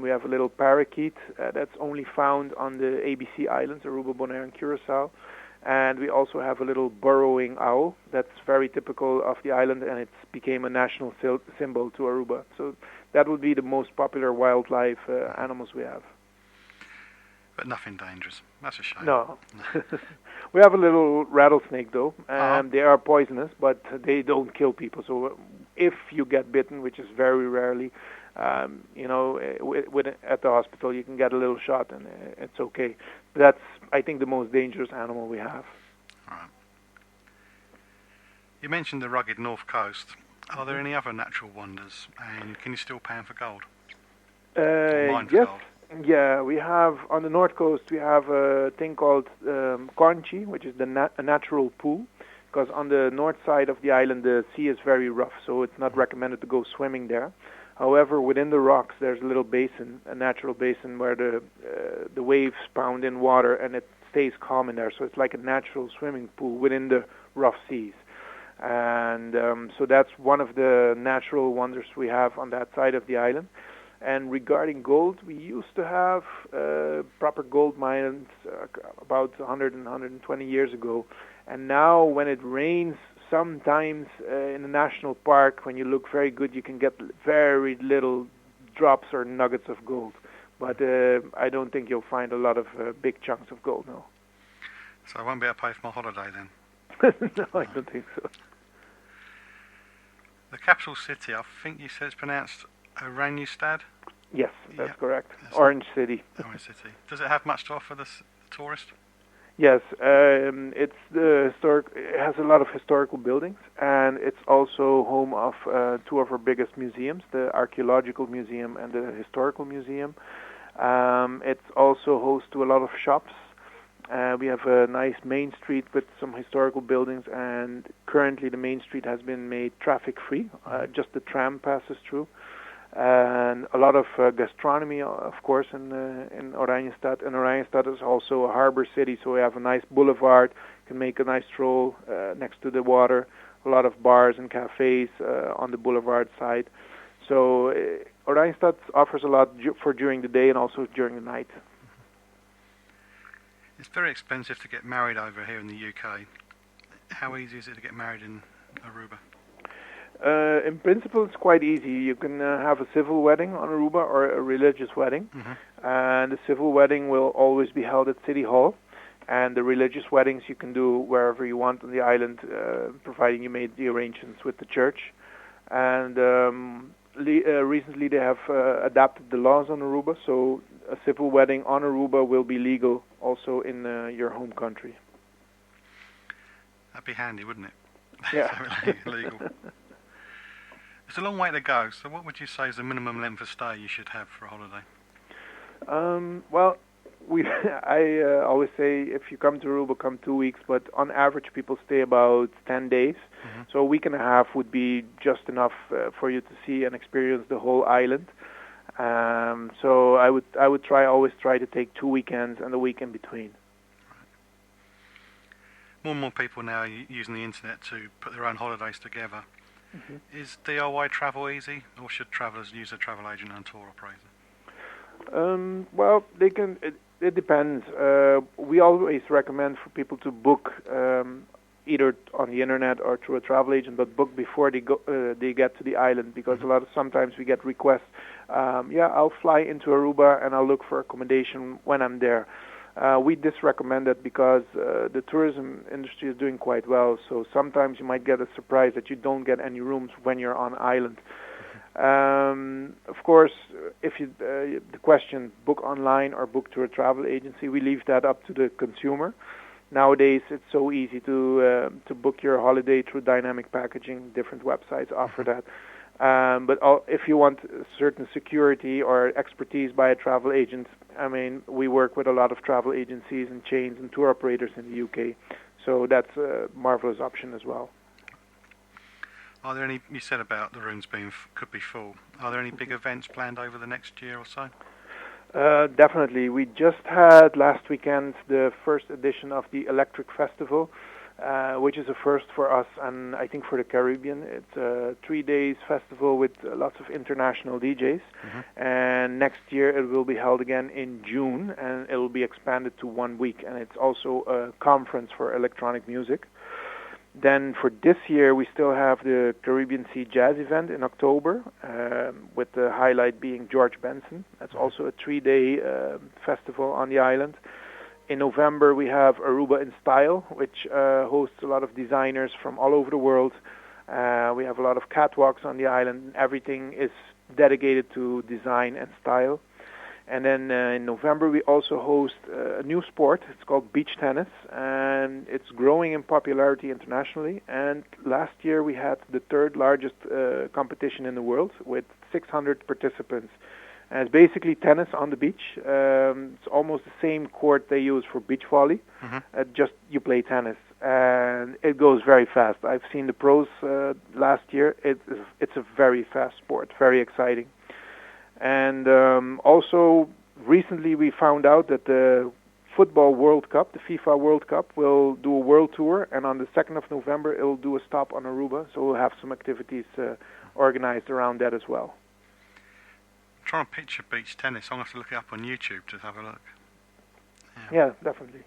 We have a little parakeet that's only found on the ABC Islands, Aruba, Bonaire, and Curacao. And we also have a little burrowing owl that's very typical of the island, and it became a national symbol to Aruba. So that would be the most popular wildlife animals we have. But nothing dangerous. That's a shame. No. We have a little rattlesnake, though. They are poisonous, but they don't kill people. So if you get bitten, which is very rarely, at the hospital, you can get a little shot, and it's okay. But that's, I think, the most dangerous animal we have. All right. You mentioned the rugged north coast. Are there any other natural wonders, and can you still pan for gold? Yes. Yeah, we have, on the north coast, we have a thing called Conchi, which is a natural pool, because on the north side of the island, the sea is very rough, so it's not recommended to go swimming there. However, within the rocks, there's a little basin, a natural basin, where the waves pound in water, and it stays calm in there, so it's like a natural swimming pool within the rough seas. And so that's one of the natural wonders we have on that side of the island. And regarding gold, we used to have proper gold mines about 100 and 120 years ago. And now when it rains, sometimes in the national park, when you look very good, you can get very little drops or nuggets of gold. But I don't think you'll find a lot of big chunks of gold now. So I won't be able to pay for my holiday then? No, I don't think so. The capital city, I think you said it's pronounced Oranjestad? Yes, that's correct. Orange City. Orange City. Does it have much to offer the tourist? Yes, it's the historic. It has a lot of historical buildings, and it's also home of two of our biggest museums: the Archaeological Museum and the Historical Museum. It's also host to a lot of shops. We have a nice main street with some historical buildings, and currently the main street has been made traffic-free. Just the tram passes through. And a lot of gastronomy, of course, in Oranjestad. And Oranjestad is also a harbor city, so we have a nice boulevard, can make a nice stroll next to the water, a lot of bars and cafes on the boulevard side. So Oranjestad offers a lot for during the day and also during the night. It's very expensive to get married over here in the UK. How easy is it to get married in Aruba? In principle, it's quite easy. You can have a civil wedding on Aruba or a religious wedding. Mm-hmm. And the civil wedding will always be held at City Hall. And the religious weddings you can do wherever you want on the island, providing you made the arrangements with the church. And recently they have adapted the laws on Aruba, so a civil wedding on Aruba will be legal also in your home country. That'd be handy, wouldn't it? Yeah. Legal. It's a long way to go, so what would you say is the minimum length of stay you should have for a holiday? Well, I always say if you come to Aruba, come 2 weeks, but on average people stay about 10 days. Mm-hmm. So a week and a half would be just enough for you to see and experience the whole island. So I would always try to take 2 weekends and a week in between. More and more people now are using the internet to put their own holidays together. Mm-hmm. Is DIY travel easy, or should travellers use a travel agent and tour operator? Well, they can. It depends. We always recommend for people to book either on the internet or through a travel agent, but book before they get to the island, because mm-hmm. Sometimes we get requests. I'll fly into Aruba and I'll look for accommodation when I'm there. We disrecommend that because the tourism industry is doing quite well. So sometimes you might get a surprise that you don't get any rooms when you're on island. Of course, if you the question book online or book through a travel agency, we leave that up to the consumer. Nowadays, it's so easy to book your holiday through dynamic packaging. Different websites offer that. But if you want certain security or expertise by a travel agent, I mean, we work with a lot of travel agencies and chains and tour operators in the UK, so that's a marvelous option as well. Are there any, you said about the rooms could be full, are there any big events planned over the next year or so? Definitely. We just had last weekend the first edition of the Electric Festival, which is a first for us and I think for the Caribbean. It's a 3 days festival with lots of international DJs. And next year it will be held again in June, and it will be expanded to 1 week. And it's also a conference for electronic music. Then for this year we still have the Caribbean Sea Jazz event in October, with the highlight being George Benson. That's also a 3-day festival on the island. In November we have Aruba in Style, which hosts a lot of designers from all over the world. We have a lot of catwalks on the island. Everything is dedicated to design and style. And then in November we also host a new sport. It's called beach tennis, and it's growing in popularity internationally. And last year we had the third largest competition in the world with 600 participants. And it's basically tennis on the beach. It's almost the same court they use for beach volley. Just you play tennis, and it goes very fast. I've seen the pros last year. It's a very fast sport, very exciting. And also recently we found out that the Football World Cup, the FIFA World Cup, will do a world tour, and on the 2nd of November it will do a stop on Aruba, so we'll have some activities organized around that as well. I'm trying to picture beach tennis. I'm going to have to look it up on YouTube to have a look. Yeah, definitely.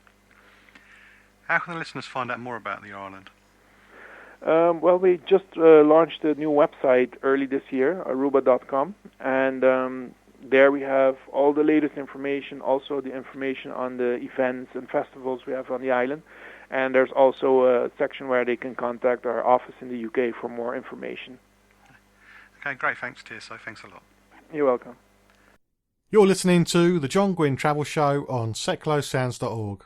How can the listeners find out more about the island? Well, we just launched a new website early this year, aruba.com, and there we have all the latest information, also the information on the events and festivals we have on the island, and there's also a section where they can contact our office in the UK for more information. Okay, great, thanks Tirso, thanks a lot. You're welcome. You're listening to the John Guinn Travel Show on seclosounds.org.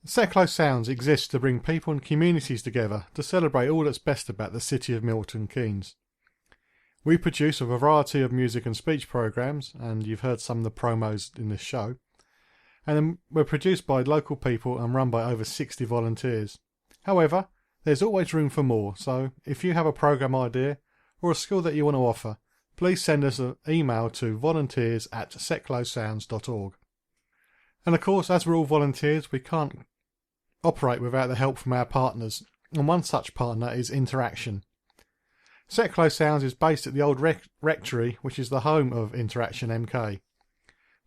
Seclo Sounds exists to bring people and communities together to celebrate all that's best about the city of Milton Keynes. We produce a variety of music and speech programs, and you've heard some of the promos in this show, and we're produced by local people and run by over 60 volunteers. However, there's always room for more, so if you have a program idea or a skill that you want to offer, please send us an email to volunteers@seclosounds.org. And of course, as we're all volunteers, we can't operate without the help from our partners, and one such partner is Interaction. Seclo Sounds is based at the old rectory, which is the home of Interaction MK.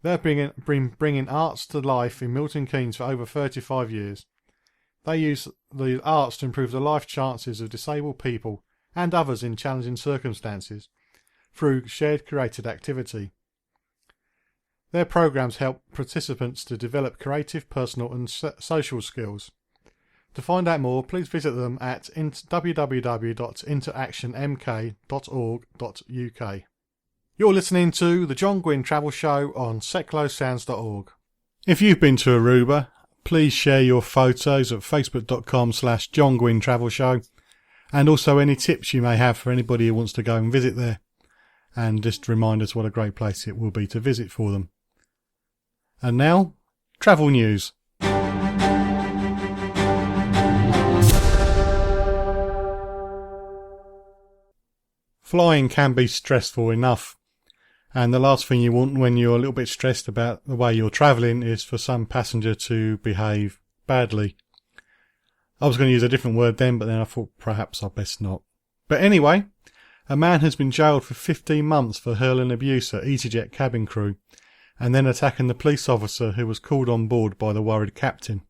They've been bringing arts to life in Milton Keynes for over 35 years. They use the arts to improve the life chances of disabled people and others in challenging circumstances through shared curated activity. Their programs help participants to develop creative, personal and social skills. To find out more, please visit them at www.interactionmk.org.uk. You're listening to the John Guinn Travel Show on seclosounds.org. If you've been to Aruba, please share your photos at facebook.com/John Guinn Travel Show, and also any tips you may have for anybody who wants to go and visit there. And just remind us what a great place it will be to visit for them. And now, travel news. Flying can be stressful enough, and the last thing you want when you're a little bit stressed about the way you're travelling is for some passenger to behave badly. I was going to use a different word then, but then I thought perhaps I'd best not. But anyway, a man has been jailed for 15 months for hurling abuse at EasyJet cabin crew and then attacking the police officer who was called on board by the worried captain.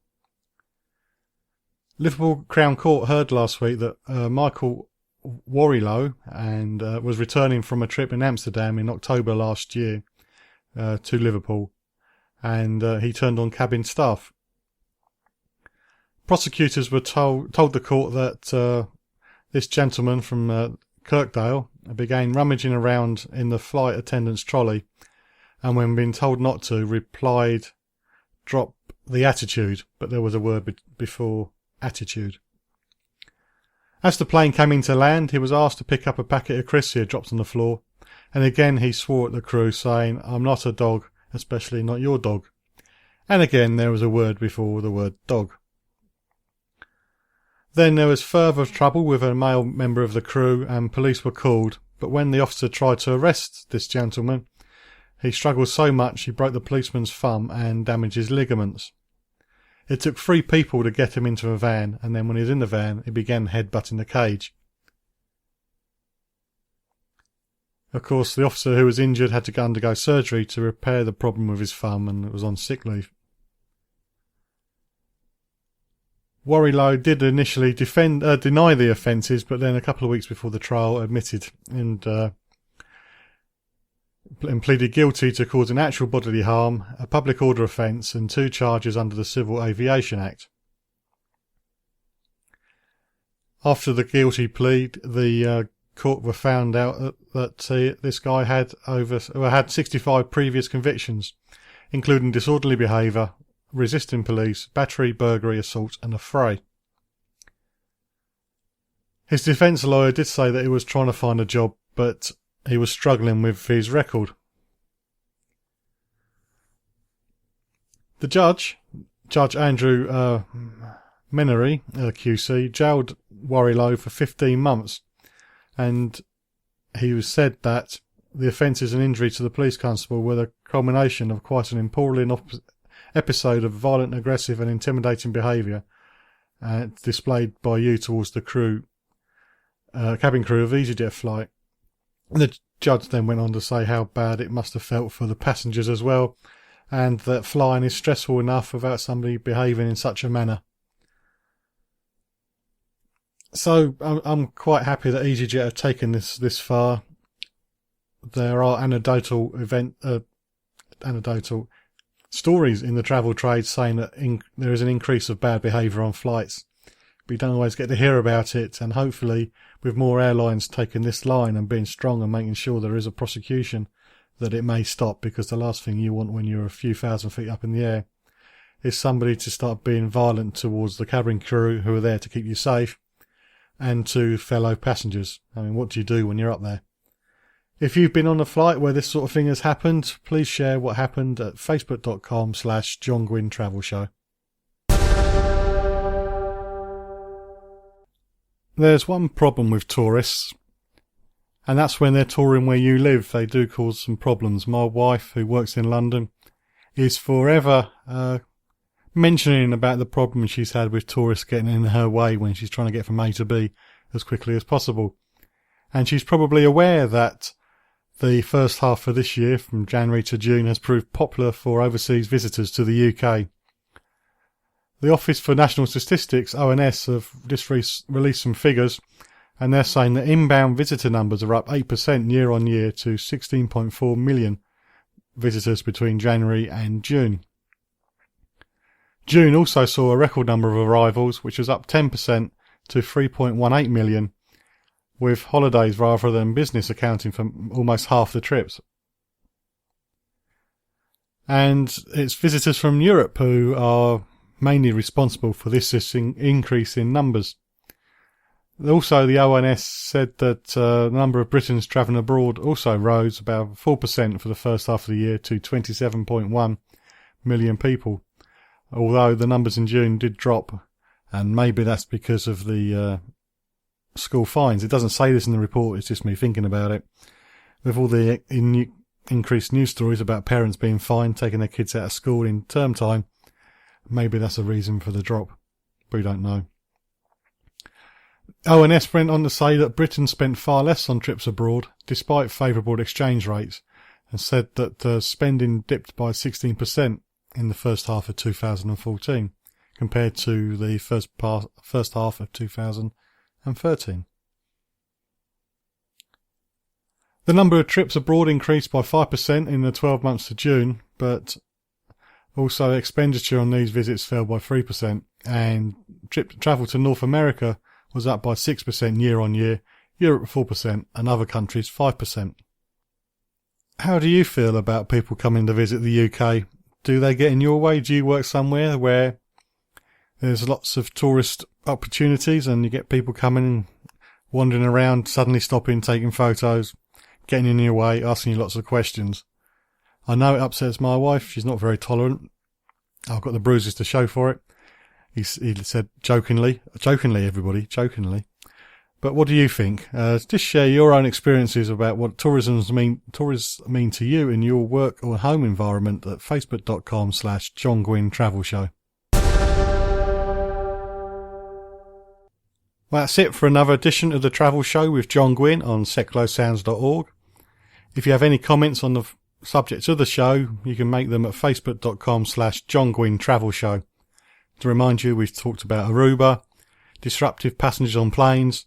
Liverpool Crown Court heard last week that Michael Warrilow was returning from a trip in Amsterdam in October last year to Liverpool, and he turned on cabin staff. Prosecutors were told the court that this gentleman from Kirkdale began rummaging around in the flight attendant's trolley, and when being told not to, replied, "Drop the attitude," but there was a word before attitude. As the plane came into land, he was asked to pick up a packet of crisps he had dropped on the floor, and again he swore at the crew, saying, "I'm not a dog, especially not your dog." And again there was a word before the word dog. Then there was further trouble with a male member of the crew, and police were called, but when the officer tried to arrest this gentleman, he struggled so much he broke the policeman's thumb and damaged his ligaments. It took 3 people to get him into a van, and then when he was in the van, he began headbutting the cage. Of course, the officer who was injured had to undergo surgery to repair the problem with his thumb and was on sick leave. Warrilow did initially deny the offences, but then a couple of weeks before the trial admitted and pleaded guilty to causing actual bodily harm, a public order offence, and 2 charges under the Civil Aviation Act. After the guilty plea, the court were found out that this guy had 65 previous convictions, including disorderly behaviour, resisting police, battery, burglary, assault and affray. His defence lawyer did say that he was trying to find a job, but he was struggling with his record. The Judge Andrew Menery, QC, jailed Warrilow for 15 months, and he said that the offences and injury to the police constable were the culmination of quite an appalling episode of violent, aggressive and intimidating behaviour displayed by you towards the cabin crew of EasyJet flight. The judge then went on to say how bad it must have felt for the passengers as well, and that flying is stressful enough without somebody behaving in such a manner. So I'm quite happy that EasyJet have taken this far. There are anecdotal stories in the travel trade saying that there is an increase of bad behaviour on flights. We don't always get to hear about it, and hopefully with more airlines taking this line and being strong and making sure there is a prosecution, that it may stop, because the last thing you want when you're a few thousand feet up in the air is somebody to start being violent towards the cabin crew who are there to keep you safe and to fellow passengers. I mean, what do you do when you're up there? If you've been on a flight where this sort of thing has happened, please share what happened at facebook.com/John Guinn Travel Show. There's one problem with tourists, and that's when they're touring where you live. They do cause some problems. My wife, who works in London, is forever mentioning about the problem she's had with tourists getting in her way when she's trying to get from A to B as quickly as possible. And she's probably aware that the first half of this year, from January to June, has proved popular for overseas visitors to the UK. The Office for National Statistics, ONS, have just released some figures, and they're saying that inbound visitor numbers are up 8% year on year to 16.4 million visitors between January and June. June also saw a record number of arrivals, which was up 10% to 3.18 million, with holidays rather than business accounting for almost half the trips. And it's visitors from Europe who are mainly responsible for this increase in numbers. Also, the ONS said that the number of Britons travelling abroad also rose about 4% for the first half of the year to 27.1 million people, although the numbers in June did drop, and maybe that's because of the school fines. It doesn't say this in the report, it's just me thinking about it. With all the increased news stories about parents being fined, taking their kids out of school in term time, maybe that's a reason for the drop. We don't know. ONS went on to say that Britain spent far less on trips abroad, despite favourable exchange rates, and said that spending dipped by 16% in the first half of 2014, compared to the first half of 2013. The number of trips abroad increased by 5% in the 12 months to June, but Also, expenditure on these visits fell by 3%, and travel to North America was up by 6% year on year, Europe 4%, and other countries 5%. How do you feel about people coming to visit the UK? Do they get in your way? Do you work somewhere where there's lots of tourist opportunities and you get people coming and wandering around, suddenly stopping, taking photos, getting in your way, asking you lots of questions? I know it upsets my wife. She's not very tolerant. I've got the bruises to show for it. He said jokingly, everybody, jokingly. But what do you think? Just share your own experiences about what tourists mean to you in your work or home environment at facebook.com/John Guinn Travel Show. Well, that's it for another edition of the Travel Show with John Guinn on seclosounds.org. If you have any comments on the subjects of the show, you can make them at facebook.com/John Guinn Travel Show. To remind you, we've talked about Aruba, disruptive passengers on planes,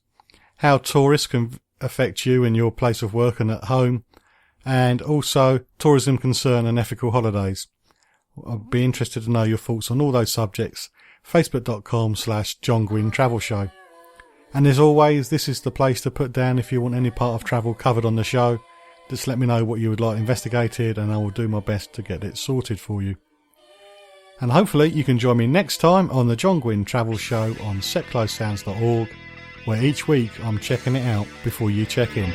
how tourists can affect you in your place of work and at home, and also tourism concern and ethical holidays. I'd be interested to know your thoughts on all those subjects. facebook.com/John Guinn Travel Show. And as always, this is the place to put down if you want any part of travel covered on the show. Just let me know what you would like investigated and I will do my best to get it sorted for you. And hopefully you can join me next time on the John Guinn Travel Show on setclosesounds.org, where each week I'm checking it out before you check in.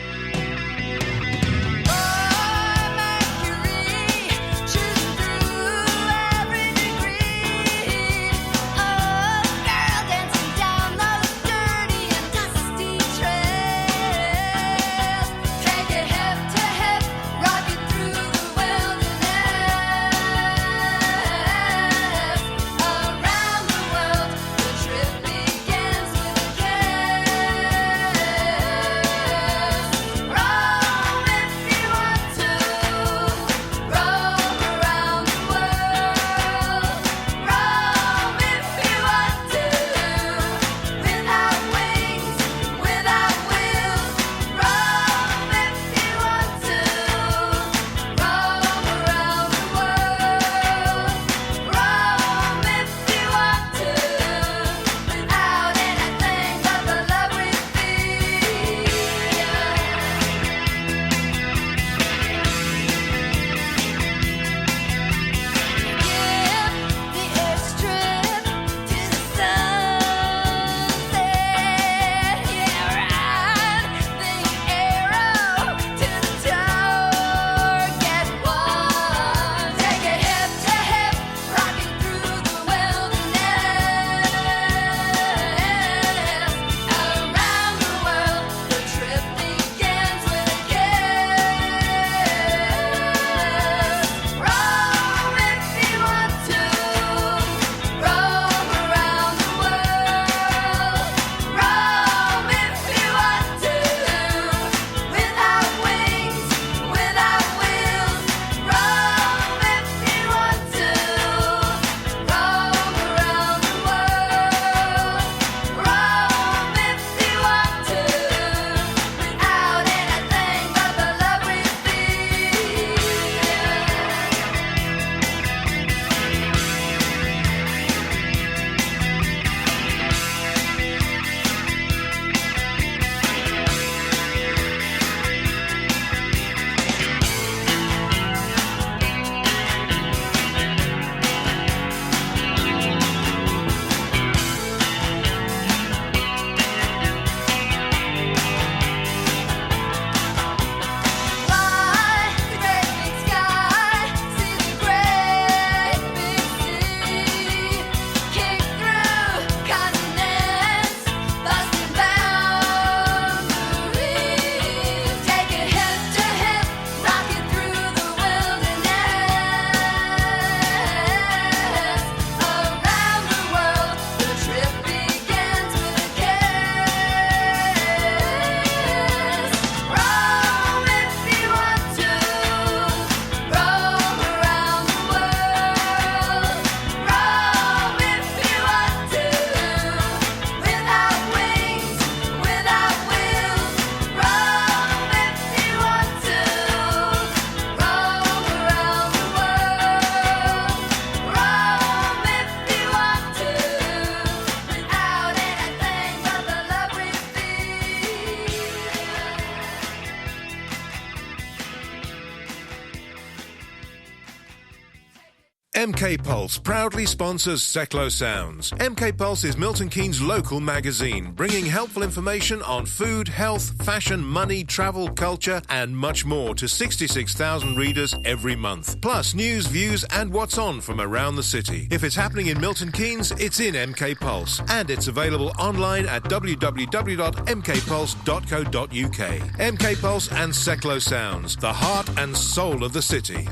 MK Pulse proudly sponsors Seclo Sounds. MK Pulse is Milton Keynes' local magazine, bringing helpful information on food, health, fashion, money, travel, culture, and much more to 66,000 readers every month. Plus news, views, and what's on from around the city. If it's happening in Milton Keynes, it's in MK Pulse, and it's available online at www.mkpulse.co.uk. MK Pulse and Seclo Sounds, the heart and soul of the city.